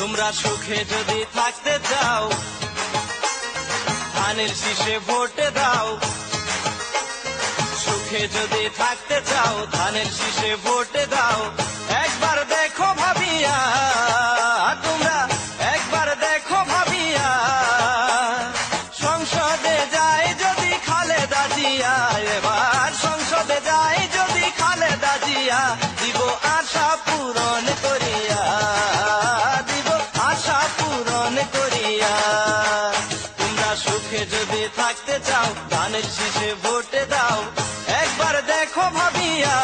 তোমরা সুখে যদি থাকতে চাও ধানের শীষে ভোট দাও। সুখে যদি থাকতে চাও ধানের শীষে ভোট দাও। একবার দেখো ভাবিয়া, তোমরা একবার দেখো ভাবিয়া, সংসদে যায় যদি খালেদা জিয়া, এবার সংসদে যায় যদি খালেদা জিয়া, দিব আশা পূরণ করিয়া, দিব আশা পূরণ করিয়া। তোমরা সুখে যদি থাকতে চাও ধানের শীষে ভোট দাও। একবার দেখো ভাবিয়া।